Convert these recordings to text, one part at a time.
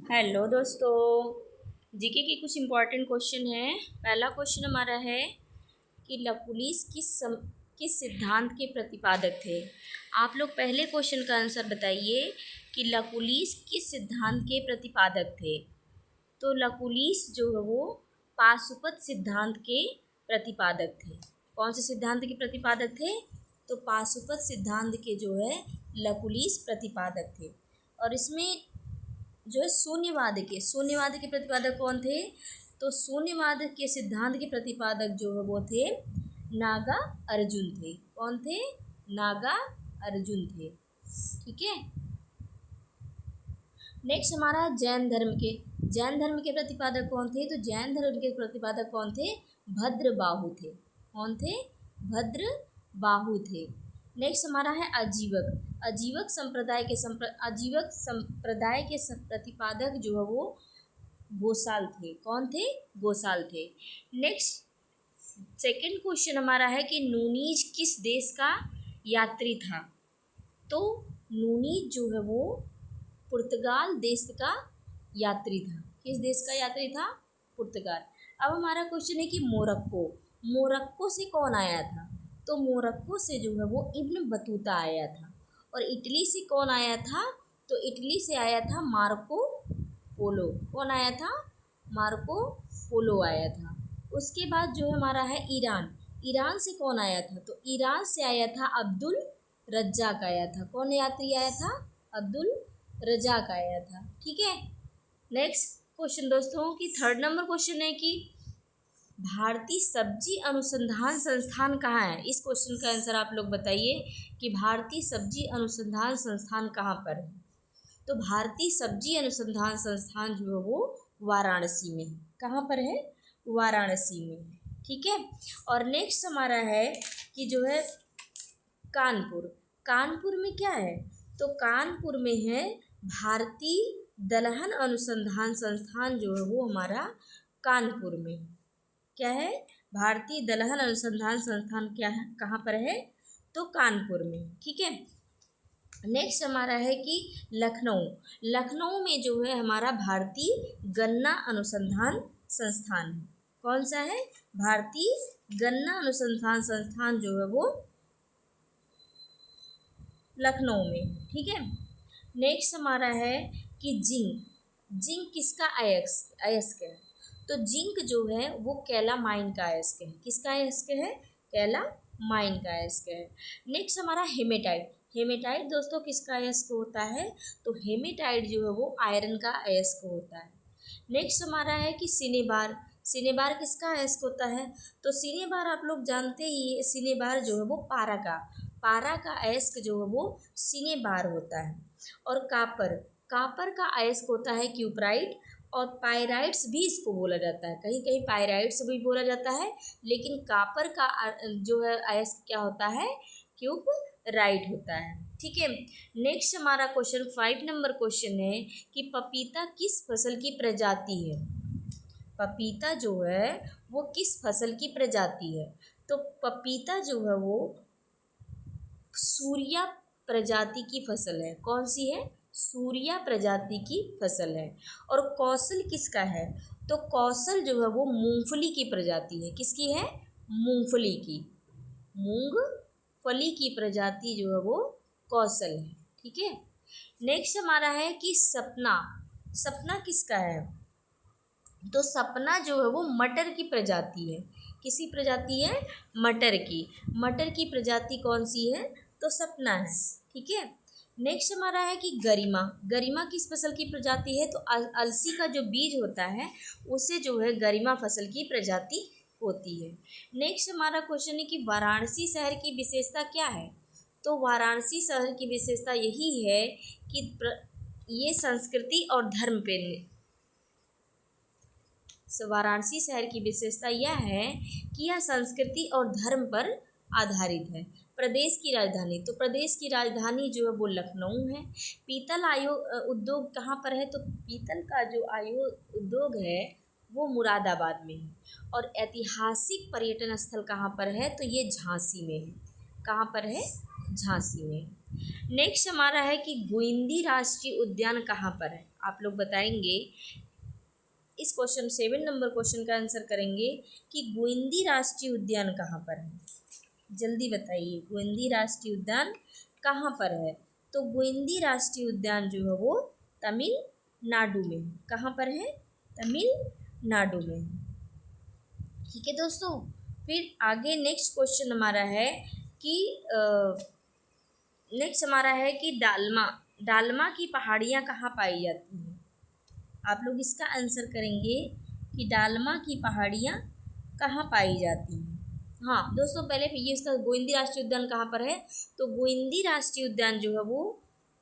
Hello दोस्तों, GK के कुछ इम्पोर्टेंट क्वेश्चन हैं। पहला क्वेश्चन हमारा है कि लकुलिस किस सिद्धांत के प्रतिपादक थे। आप लोग पहले क्वेश्चन का आंसर बताइए कि लकुलिस किस सिद्धांत के प्रतिपादक थे। तो लकुलिस जो है वो पाशुपत सिद्धांत के प्रतिपादक थे। कौन से सिद्धांत के प्रतिपादक थे? तो पाशुपत सिद्धांत के जो है लकुलिस प्रतिपादक थे। और इसमें जो है शून्यवाद के प्रतिपादक कौन थे? तो शून्यवाद के सिद्धांत के प्रतिपादक जो है वो थे नागा अर्जुन थे। कौन थे? नागा अर्जुन थे। ठीक है। नेक्स्ट हमारा जैन धर्म के प्रतिपादक कौन थे? तो जैन धर्म के प्रतिपादक कौन थे? भद्रबाहु थे। कौन थे? भद्रबाहु थे। नेक्स्ट हमारा है आजीवक संप्रदाय के प्रतिपादक जो है वो गोसाल थे। कौन थे? गोसाल थे। नेक्स्ट सेकंड क्वेश्चन हमारा है कि नूनीज किस देश का यात्री था। तो नूनीज जो है वो पुर्तगाल देश का यात्री था। किस देश का यात्री था? पुर्तगाल। अब हमारा क्वेश्चन है कि मोरक्को से कौन आया था। तो मोरक्को से जो है वो इब्न बतूता आया था। और इटली से कौन आया था? तो इटली से आया था मार्को पोलो। कौन आया था? मार्को पोलो आया था। उसके बाद जो हमारा है ईरान से कौन आया था? तो ईरान से आया था अब्दुल रज्जाक आया था। कौन यात्री आया था? अब्दुल रज्जाक आया था। ठीक है। नेक्स्ट क्वेश्चन दोस्तों की थर्ड नंबर क्वेश्चन है कि भारतीय सब्जी अनुसंधान संस्थान कहाँ है। इस क्वेश्चन का आंसर आप लोग बताइए कि भारतीय सब्जी अनुसंधान संस्थान कहाँ पर है। तो भारतीय सब्जी अनुसंधान संस्थान जो है वो वाराणसी में है। कहाँ पर है? वाराणसी में। ठीक है। और नेक्स्ट हमारा है कि जो है कानपुर में क्या है? तो कानपुर में है भारतीय दलहन अनुसंधान संस्थान जो है वो हमारा कानपुर में है। क्या है? भारतीय दलहन अनुसंधान संस्थान क्या है? कहाँ पर है? तो कानपुर में। ठीक है। नेक्स्ट हमारा है कि लखनऊ में जो है हमारा भारतीय गन्ना अनुसंधान संस्थान है। कौन सा है? भारतीय गन्ना अनुसंधान संस्थान जो है वो लखनऊ में। ठीक है। नेक्स्ट हमारा है कि जिंक किसका अयस्क है। तो जिंक जो है वो कैलामाइन का अयस्क है। किसका अयस्क है? कैलामाइन का अयस्क है। नेक्स्ट हमारा हेमेटाइट दोस्तों किसका अयस्क होता है? तो हेमेटाइट जो है वो आयरन का अयस्क होता है। नेक्स्ट हमारा है कि सिनेबार किसका अयस्क होता है? तो सिनेबार आप लोग जानते ही, सिनेबार जो है वो पारा का अयस्क जो है वो सिनेबार होता है। और कापर का अयस्क होता है क्यूपराइट। और पायराइट्स भी इसको बोला जाता है। कहीं कहीं पायराइट्स भी बोला जाता है, लेकिन कापर का जो है अयस्क क्या होता है? क्यूपराइट होता है। ठीक है। नेक्स्ट हमारा क्वेश्चन 5 नंबर क्वेश्चन है कि पपीता किस फसल की प्रजाति है। पपीता जो है वो किस फसल की प्रजाति है? तो पपीता जो है वो सूर्या प्रजाति की फसल है। कौन सी है? सूर्या प्रजाति की फसल है। और कौशल किसका है? तो कौशल जो है वो मूंगफली की प्रजाति है। किसकी है? मूंगफली की प्रजाति जो है वो कौशल है। ठीक है। नेक्स्ट हमारा है कि सपना किसका है? तो सपना जो है वो मटर की प्रजाति है। किसी प्रजाति है? मटर की प्रजाति कौन सी है? तो सपना है। ठीक है। नेक्स्ट हमारा है कि गरिमा किस फसल की प्रजाति है? तो अलसी का जो बीज होता है उसे जो है गरिमा फसल की प्रजाति होती है। नेक्स्ट हमारा क्वेश्चन है कि वाराणसी शहर की विशेषता क्या है। तो वाराणसी शहर की विशेषता यही है कि ये संस्कृति और धर्म पे वाराणसी शहर की विशेषता यह है कि यह संस्कृति और धर्म पर आधारित है। प्रदेश की राजधानी जो है वो लखनऊ है। पीतल उद्योग कहाँ पर है? तो पीतल का जो उद्योग है वो मुरादाबाद में है। और ऐतिहासिक पर्यटन स्थल कहाँ पर है? तो ये झांसी में है। कहाँ पर है? झांसी में। नेक्स्ट हमारा है कि गुइंदी राष्ट्रीय उद्यान कहाँ पर है। आप लोग बताएंगे, इस क्वेश्चन 7 नंबर क्वेश्चन का आंसर करेंगे कि गुइंदी राष्ट्रीय उद्यान कहाँ पर है। जल्दी बताइए, गुइंदी राष्ट्रीय उद्यान कहाँ पर है। तो गुइंदी राष्ट्रीय उद्यान जो है वो तमिलनाडु में है। कहाँ पर है? तमिलनाडु में है। ठीक है दोस्तों, फिर आगे नेक्स्ट क्वेश्चन हमारा है कि डालमा की पहाड़ियाँ कहाँ पाई जाती हैं। आप लोग इसका आंसर करेंगे कि डालमा की पहाड़ियाँ कहाँ पाई जाती हैं। हाँ दोस्तों, पहले ये इसका गोविंदी राष्ट्रीय उद्यान कहाँ पर है। तो गोविंदी राष्ट्रीय उद्यान जो है वो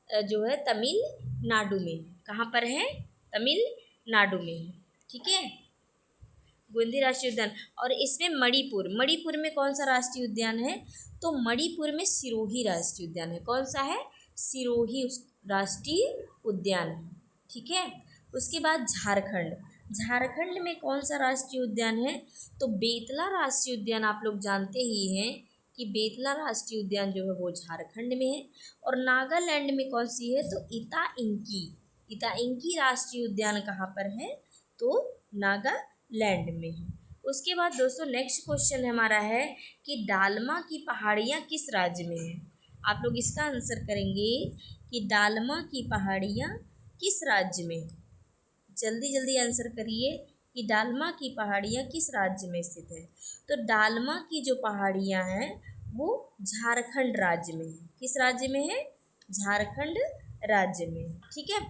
जो है तमिलनाडु में है। कहाँ पर है? तमिलनाडु में है। ठीक है, गोविंदी राष्ट्रीय उद्यान। और इसमें मणिपुर में कौन सा राष्ट्रीय उद्यान है। तो मणिपुर में सिरोही राष्ट्रीय उद्यान है। कौन सा है? सिरोही राष्ट्रीय उद्यान है। ठीक है, उसके बाद झारखंड में कौन सा राष्ट्रीय उद्यान है। तो बेतला राष्ट्रीय उद्यान आप लोग जानते ही हैं कि बेतला राष्ट्रीय उद्यान जो है वो झारखंड में है। और नागालैंड में कौन सी है। तो इता इंकी राष्ट्रीय उद्यान कहाँ पर है। तो नागालैंड में है। उसके बाद दोस्तों नेक्स्ट क्वेश्चन हमारा है कि डालमा की पहाड़ियाँ किस राज्य में है। आप लोग इसका आंसर करेंगे कि डालमा की पहाड़ियाँ किस राज्य में है। जल्दी आंसर करिए कि डालमा की पहाड़ियाँ किस राज्य में स्थित है। तो डालमा की जो पहाड़ियाँ हैं वो झारखंड राज्य में है। किस राज्य में है? झारखंड राज्य में है। ठीक है,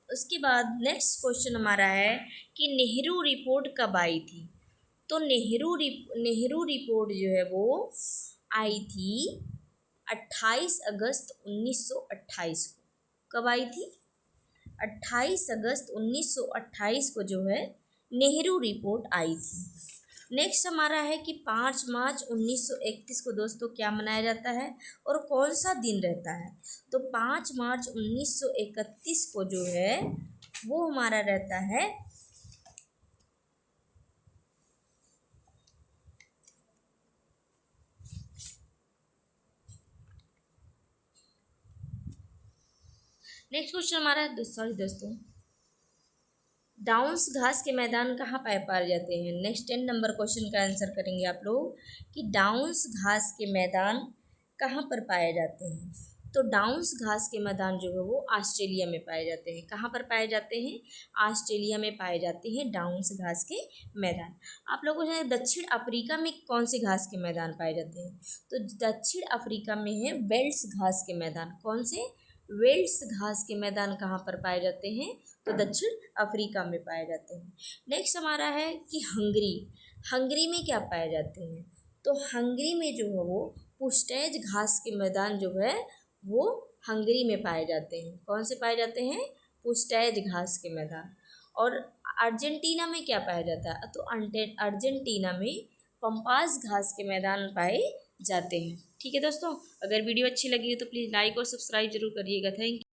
उसके बाद नेक्स्ट क्वेश्चन हमारा है कि नेहरू रिपोर्ट कब आई थी। तो नेहरू रिपोर्ट जो है वो आई थी 28 अगस्त 1928 को। कब आई थी? 28 अगस्त 1928 को जो है नेहरू रिपोर्ट आई थी। नेक्स्ट हमारा है कि 5 मार्च 1931 को दोस्तों क्या मनाया जाता है और कौन सा दिन रहता है। तो 5 मार्च 1931 को जो है वो हमारा रहता है नेक्स्ट क्वेश्चन हमारा दोस्तों डाउन्स घास के मैदान कहाँ पाए जाते हैं। नेक्स्ट 10 नंबर क्वेश्चन का आंसर करेंगे आप लोग कि डाउन्स घास के मैदान कहाँ पर पाए जाते हैं। तो डाउन्स घास के मैदान जो है वो ऑस्ट्रेलिया में पाए जाते हैं। कहाँ पर पाए जाते हैं? ऑस्ट्रेलिया में पाए जाते हैं डाउन्स घास के मैदान। आप लोगों को दक्षिण अफ्रीका में कौन से घास के मैदान पाए जाते हैं। तो दक्षिण अफ्रीका में है वेल्स घास के मैदान। कौन से? वेल्स घास के मैदान कहाँ पर पाए जाते हैं। तो दक्षिण अफ्रीका में पाए जाते हैं। नेक्स्ट हमारा है कि हंगरी में क्या पाए जाते हैं। तो हंगरी में जो है वो पुस्टैज घास के मैदान जो है वो हंगरी में पाए जाते हैं। कौन से पाए जाते हैं? पुस्टैज घास के मैदान। और अर्जेंटीना में क्या पाया जाता है। तो अर्जेंटीना में पंपास घास के मैदान पाए जाते हैं। ठीक है दोस्तों, अगर वीडियो अच्छी लगी हो तो प्लीज़ लाइक और सब्सक्राइब जरूर करिएगा। Thank you.